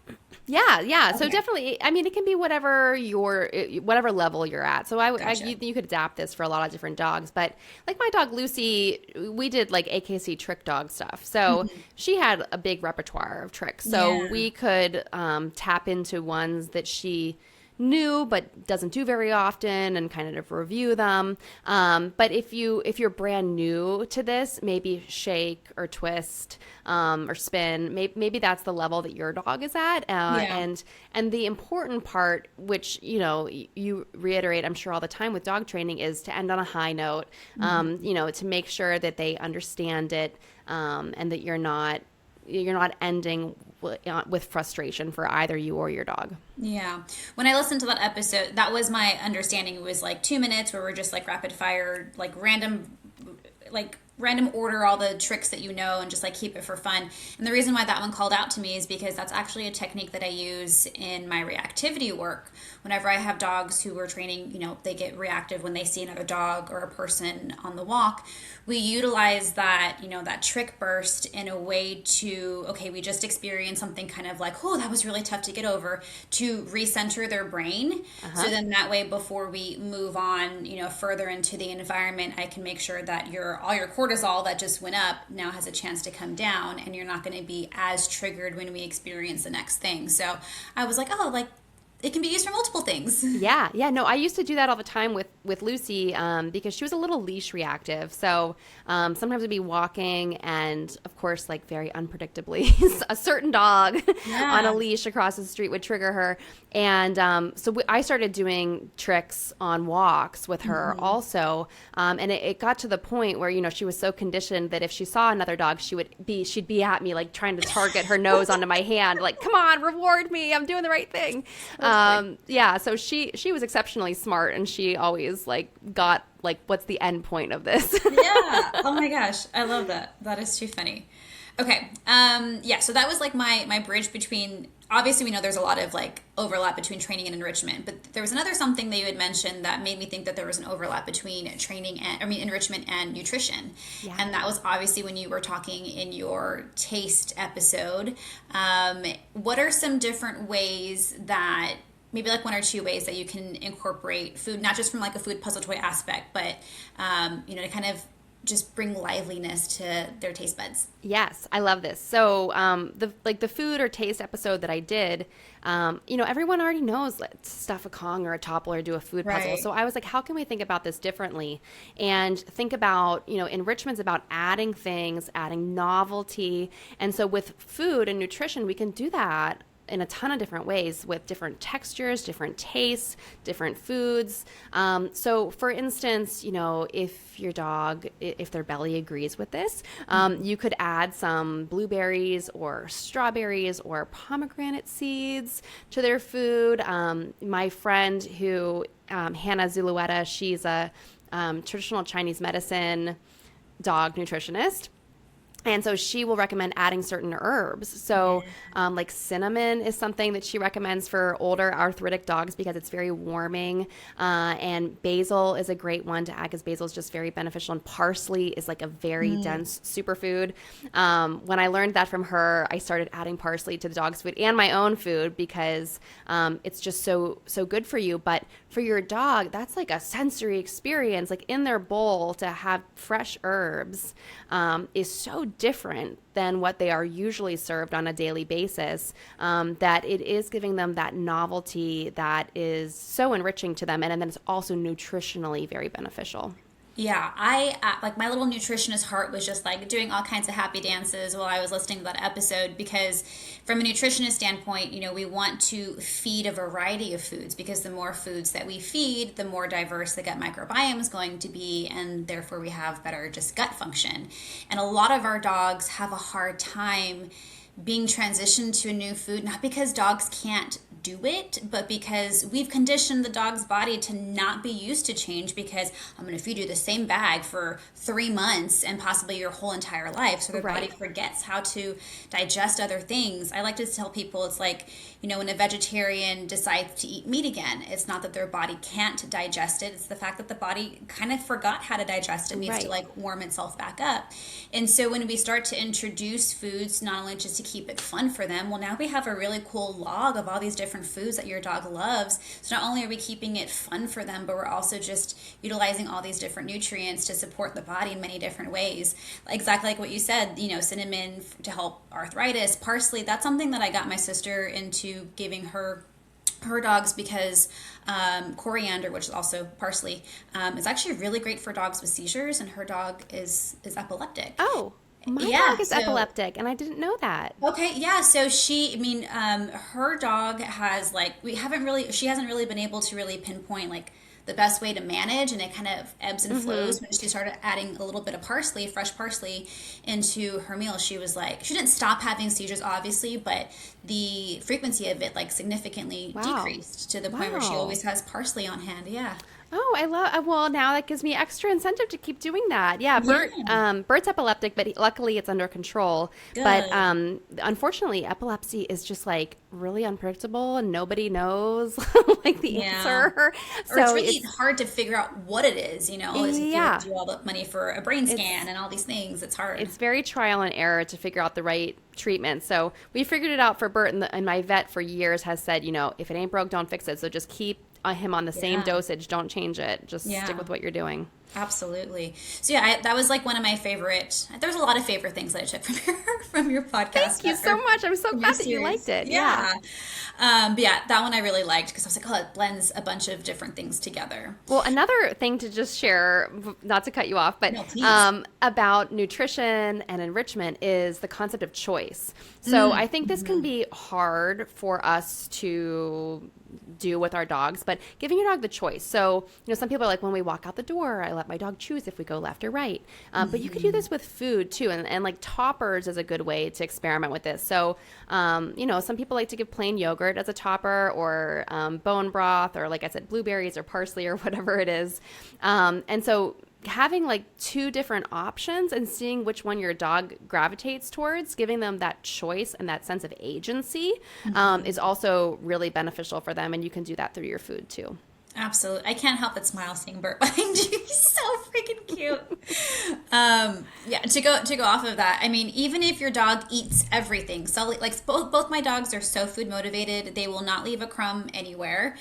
B: Yeah. Okay. So
A: Okay.
B: definitely, it can be whatever level you're at. So
A: Gotcha.
B: you could adapt this for a lot of different dogs. But my dog Lucy, we did AKC trick dog stuff. So she had a big repertoire of tricks. So we could tap into ones that she knew but doesn't do very often and kind of review them. But if you're brand new to this, maybe shake or twist or spin. Maybe that's the level that your dog is at. And the important part, which you reiterate, I'm sure all the time with dog training, is to end on a high note. To make sure that they understand it, and that you're not ending with frustration for either you or your dog.
A: Yeah. When I listened to that episode, that was my understanding. It was 2 minutes where we're just rapid fire, random, random order all the tricks that you know and just like keep it for fun. And the reason why that one called out to me is because that's actually a technique that I use in my reactivity work. Whenever I have dogs who are training, you know, they get reactive when they see another dog or a person on the walk. We utilize that, you know, that trick burst in a way to, okay, we just experienced something kind of like, oh, that was really tough to get over, to recenter their brain. So then that way, before we move on, you know, further into the environment, I can make sure that all your cortisol that just went up now has a chance to come down, and you're not going to be as triggered when we experience the next thing. So I was like, oh, like, it can be used for multiple things.
B: Yeah, yeah. No, I used to do that all the time with Lucy because she was a little leash reactive. So sometimes we'd be walking, and of course, like very unpredictably, a certain dog on a leash across the street would trigger her. And so I started doing tricks on walks with her also. And it got to the point where, you know, she was so conditioned that if she saw another dog, she'd be at me, like trying to target her nose onto my hand, like, come on, reward me. I'm doing the right thing. Yeah, so she was exceptionally smart, and she always like got like, what's the end point of this?
A: Yeah. Oh my gosh, I love that. That is too funny. Okay. Yeah. So that was like my bridge between. Obviously, we know there's a lot of like overlap between training and enrichment, but there was another something that you had mentioned that made me think that there was an overlap between enrichment and nutrition. Yeah. And that was obviously when you were talking in your taste episode. What are some different ways that, maybe like one or two ways that you can incorporate food, not just from like a food puzzle toy aspect, but you know, to kind of just bring liveliness to their taste buds?
B: Yes, I love this. So the food or taste episode that I did, you know, everyone already knows, let's stuff a Kong or a Topple or do a food puzzle. So I was like, how can we think about this differently? And think about, you know, enrichment's about adding things, adding novelty. And so with food and nutrition, we can do that in a ton of different ways with different textures, different tastes, different foods. So for instance, you know, if your dog, if their belly agrees with this, you could add some blueberries or strawberries or pomegranate seeds to their food. My friend who, Hannah Zulueta, she's a traditional Chinese medicine dog nutritionist. And so she will recommend adding certain herbs. So like cinnamon is something that she recommends for older arthritic dogs because it's very warming. And basil is a great one to add because basil is just very beneficial. And parsley is like a very dense superfood. When I learned that from her, I started adding parsley to the dog's food and my own food because it's just so good for you. But for your dog, that's like a sensory experience. Like in their bowl to have fresh herbs is so different than what they are usually served on a daily basis, that it is giving them that novelty that is so enriching to them, and then it's also nutritionally very beneficial.
A: Yeah, I like my little nutritionist heart was just like doing all kinds of happy dances while I was listening to that episode, because from a nutritionist standpoint, you know, we want to feed a variety of foods because the more foods that we feed, the more diverse the gut microbiome is going to be, and therefore we have better just gut function. And a lot of our dogs have a hard time being transitioned to a new food, not because dogs can't do it, but because we've conditioned the dog's body to not be used to change, because I'm going to feed you the same bag for 3 months and possibly your whole entire life. So their body forgets how to digest other things. I like to tell people it's like, you know, when a vegetarian decides to eat meat again, it's not that their body can't digest it. It's the fact that the body kind of forgot how to digest it, needs to like warm itself back up. And so when we start to introduce foods, not only just to keep it fun for them, well, now we have a really cool log of all these different foods that your dog loves. So not only are we keeping it fun for them, but we're also just utilizing all these different nutrients to support the body in many different ways. Exactly like what you said, you know, cinnamon to help arthritis, parsley. That's something that I got my sister into giving her dogs because coriander, which is also parsley, is actually really great for dogs with seizures, and her dog is epileptic.
B: Oh. My dog is epileptic, and I didn't know that.
A: Okay, yeah. So her dog has she hasn't really been able to really pinpoint like the best way to manage, and it kind of ebbs and flows. When she started adding a little bit of parsley, fresh parsley, into her meal, she was like, she didn't stop having seizures, obviously, but the frequency of it like significantly decreased to the point where she always has parsley on hand. Yeah.
B: Oh, I love. Well, now that gives me extra incentive to keep doing that. Yeah,
A: Yeah,
B: Bert's epileptic, but luckily it's under control. But
A: good.
B: unfortunately, epilepsy is just like really unpredictable, and nobody knows like the
A: Yeah.
B: answer.
A: Or it's
B: So
A: really
B: it's
A: hard to figure out what it is, is if you have
B: yeah,
A: to do all the money for a brain scan
B: it's
A: and all these things, it's hard.
B: it's very trial and error to figure out the right treatment. So we figured it out for Bert, and my vet for years has said, if it ain't broke, don't fix it. So just keep him on the same
A: Yeah.
B: dosage. Don't change it. Just stick
A: Yeah.
B: with what you're doing.
A: Absolutely. So yeah, that was like one of my favorite. There's a lot of favorite things that I took from your podcast
B: Thank you so
A: or
B: much. I'm so
A: from your
B: glad that you liked
A: series.
B: it. Yeah.
A: Yeah. But yeah, that one I really liked because I was like, oh, it blends a bunch of different things together.
B: Well, another thing to just share, not to cut you off, but
A: No, please.
B: about nutrition and enrichment is the concept of choice. So I think this can be hard for us to do with our dogs, but giving your dog the choice. So, some people are like, when we walk out the door, I let my dog choose if we go left or right. But you could do this with food too. And like toppers is a good way to experiment with this. So, some people like to give plain yogurt as a topper or bone broth or, like I said, blueberries or parsley or whatever it is. And so having like two different options and seeing which one your dog gravitates towards, giving them that choice and that sense of agency is also really beneficial for them. And you can do that through your food too.
A: Absolutely. I can't help but smile seeing Bert behind you. He's so freaking cute. Yeah, to go off of that, I mean, even if your dog eats everything, so like both my dogs are so food motivated, they will not leave a crumb anywhere.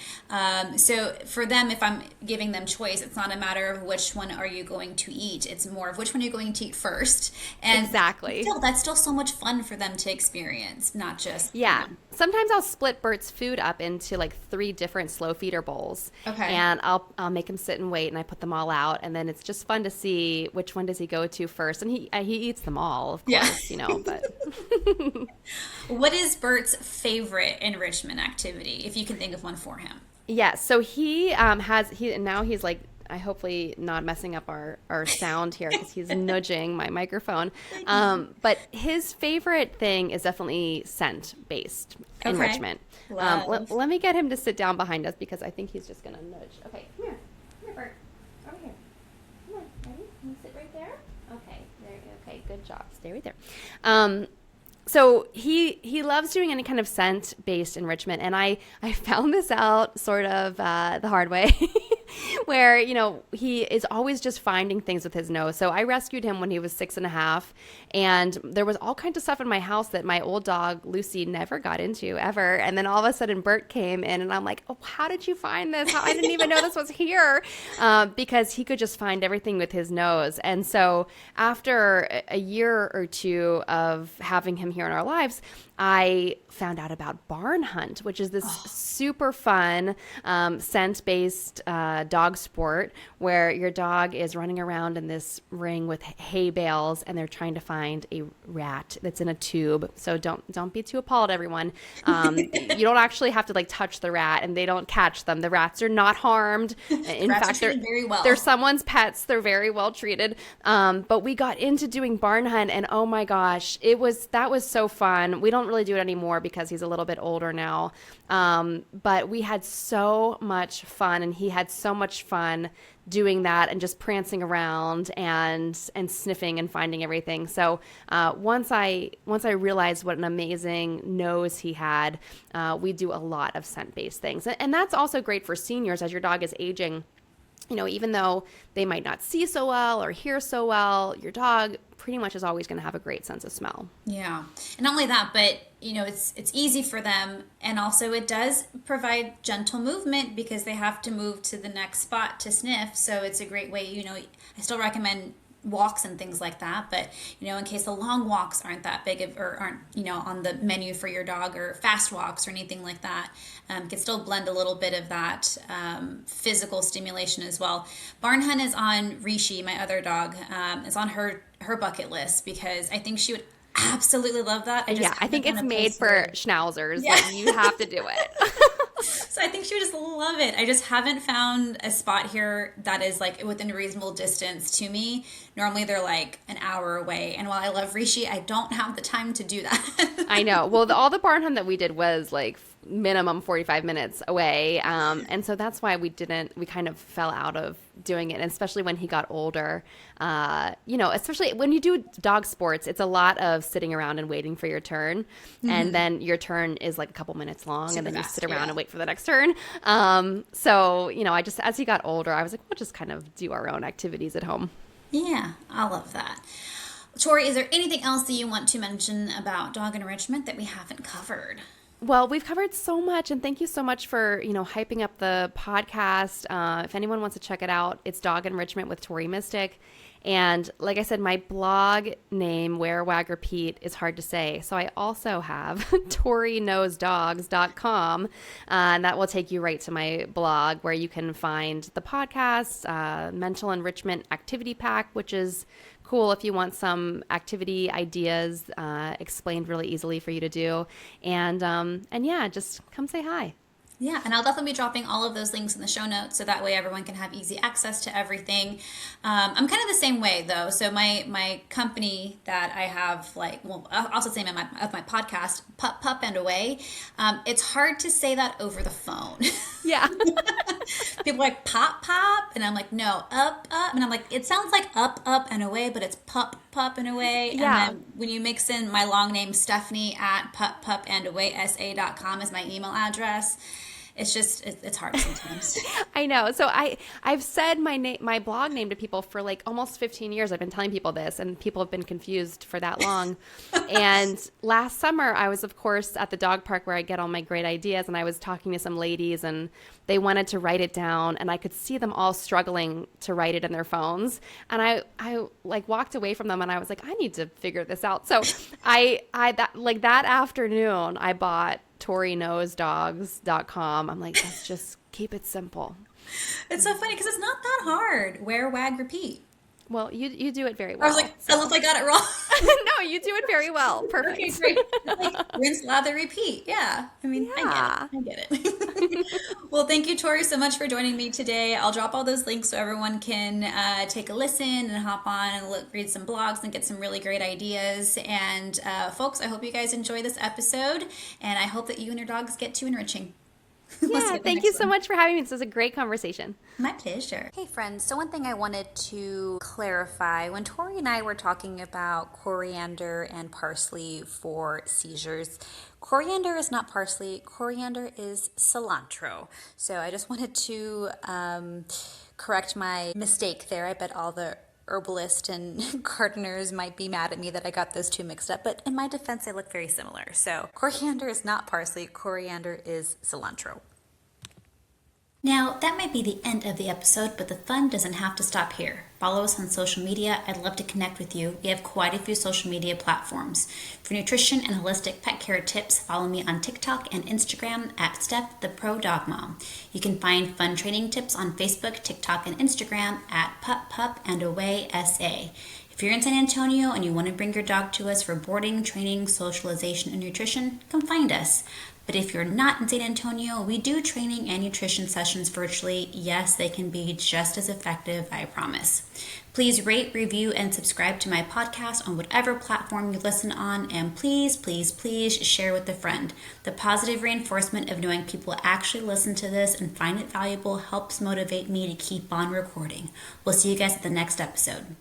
A: So for them, if I'm giving them choice, it's not a matter of which one are you going to eat. It's more of which one are you going to eat first. And
B: Exactly.
A: still, that's still so much fun for them to experience, not just
B: Yeah. Sometimes I'll split Bert's food up into like 3 different slow feeder bowls.
A: Okay.
B: And I'll make him sit and wait, and I put them all out, and then it's just fun to see which one does he go to first. And he eats them all, of
A: Yeah.
B: course, but
A: What is Bert's favorite enrichment activity, if you can think of one for him?
B: yeah. So he and now he's like, I hopefully not messing up our sound here because he's nudging my microphone. But his favorite thing is definitely scent-based enrichment.
A: Love.
B: Let me get him to sit down behind us because I think he's just going to nudge. Okay, come here. Come here, Bert. Over here. Come on, ready? Can you sit right there? Okay, there. Okay, good job. Stay right there. So he loves doing any kind of scent-based enrichment, and I found this out sort of the hard way, where he is always just finding things with his nose. So I rescued him when he was 6.5, and there was all kinds of stuff in my house that my old dog Lucy never got into ever. And then all of a sudden Bert came in, and I'm like, oh, how did you find this? I didn't even know this was here, because he could just find everything with his nose. And so after a year or two of having him here in our lives, I found out about Barn Hunt, which is this super fun scent-based dog sport where your dog is running around in this ring with hay bales, and they're trying to find a rat that's in a tube. So don't be too appalled, everyone. You don't actually have to like touch the rat, and they don't catch them. The rats are not harmed. In
A: Rats are
B: fact,
A: treated very well.
B: they're someone's pets. They're very well treated. But we got into doing Barn Hunt, and oh my gosh, that was so fun. We don't really do it anymore because he's a little bit older now. But we had so much fun, and he had so much fun doing that and just prancing around and sniffing and finding everything. So once I realized what an amazing nose he had, we do a lot of scent-based things. And that's also great for seniors as your dog is aging. Even though they might not see so well or hear so well, your dog pretty much is always going to have a great sense of smell.
A: Yeah. And not only that, but it's easy for them, and also it does provide gentle movement because they have to move to the next spot to sniff. So it's a great way, I still recommend walks and things like that, but in case the long walks aren't that big of, or aren't on the menu for your dog, or fast walks or anything like that, can still blend a little bit of that physical stimulation as well. Barn Hunt is on Rishi, my other dog. It's on her bucket list because I think she would absolutely love that.
B: I think it's made for schnauzers.
A: Yeah.
B: Like, you have to do it.
A: So I think she would just love it. I just haven't found a spot here that is like within a reasonable distance to me. Normally they're like an hour away. And while I love Rishi, I don't have the time to do that.
B: I know. Well, all the Barn Hunt that we did was like minimum 45 minutes away. And so that's why we kind of fell out of doing it. And especially when he got older, especially when you do dog sports, it's a lot of sitting around and waiting for your turn. And then your turn is like a couple minutes long, and then you sit around and wait for the next turn. So, as he got older, I was like, we'll just kind of do our own activities at home.
A: Yeah, I love that. Tori, is there anything else that you want to mention about dog enrichment that we haven't covered?
B: Well, we've covered so much, and thank you so much for, hyping up the podcast. If anyone wants to check it out, it's Dog Enrichment with Tori Mistick. And like I said, my blog name, Wear, Wag, Repeat, is hard to say. So I also have toriknowsdogs.com, and that will take you right to my blog where you can find the podcast, mental enrichment activity pack, which is cool if you want some activity ideas explained really easily for you to do. And yeah, just come say hi.
A: Yeah, and I'll definitely be dropping all of those links in the show notes so that way everyone can have easy access to everything. I'm kind of the same way though. So my company that I have, also the same of my podcast, Pup and Away. It's hard to say that over the phone.
B: Yeah.
A: People are like pop, and I'm like, no, up, and I'm like, it sounds like up and away, but it's pup and away.
B: Yeah.
A: And then when you mix in my long name, Stephanie at pupandawaysa.com is my email address. It's just, it's hard sometimes.
B: I know. So I've said my blog name to people for like almost 15 years. I've been telling people this, and people have been confused for that long. And last summer, I was, of course, at the dog park where I get all my great ideas, and I was talking to some ladies, and they wanted to write it down, and I could see them all struggling to write it in their phones. And I walked away from them, and I was like, I need to figure this out. So that afternoon, I bought toriknowsdogs.com. I'm like, let's just keep it simple.
A: It's so funny because it's not that hard. Wear, wag, repeat.
B: Well, you do it very well.
A: I was like, unless I got it wrong.
B: No, you do it very well. Perfect.
A: Okay, great. Rinse, lather, repeat. Yeah. I mean, yeah. I get it. Well, thank you, Tori, so much for joining me today. I'll drop all those links so everyone can take a listen and hop on and read some blogs and get some really great ideas. And folks, I hope you guys enjoy this episode, and I hope that you and your dogs get to enriching.
B: Yeah, thank you so much for having me. This was a great conversation.
A: My pleasure. Hey friends, so one thing I wanted to clarify, when Tori and I were talking about coriander and parsley for seizures, coriander is not parsley, coriander is cilantro. So I just wanted to correct my mistake there. I bet all the herbalist and gardeners might be mad at me that I got those two mixed up, but in my defense, they look very similar. So coriander is not parsley, coriander is cilantro. Now, that might be the end of the episode, but the fun doesn't have to stop here. Follow us on social media. I'd love to connect with you. We have quite a few social media platforms. For nutrition and holistic pet care tips, follow me on TikTok and Instagram at Steph the Pro Dog Mom. You can find fun training tips on Facebook, TikTok, and Instagram at Pup and Away SA. If you're in San Antonio and you want to bring your dog to us for boarding, training, socialization, and nutrition, come find us. But if you're not in San Antonio, we do training and nutrition sessions virtually. Yes, they can be just as effective, I promise. Please rate, review, and subscribe to my podcast on whatever platform you listen on. And please, please, please share with a friend. The positive reinforcement of knowing people actually listen to this and find it valuable helps motivate me to keep on recording. We'll see you guys at the next episode.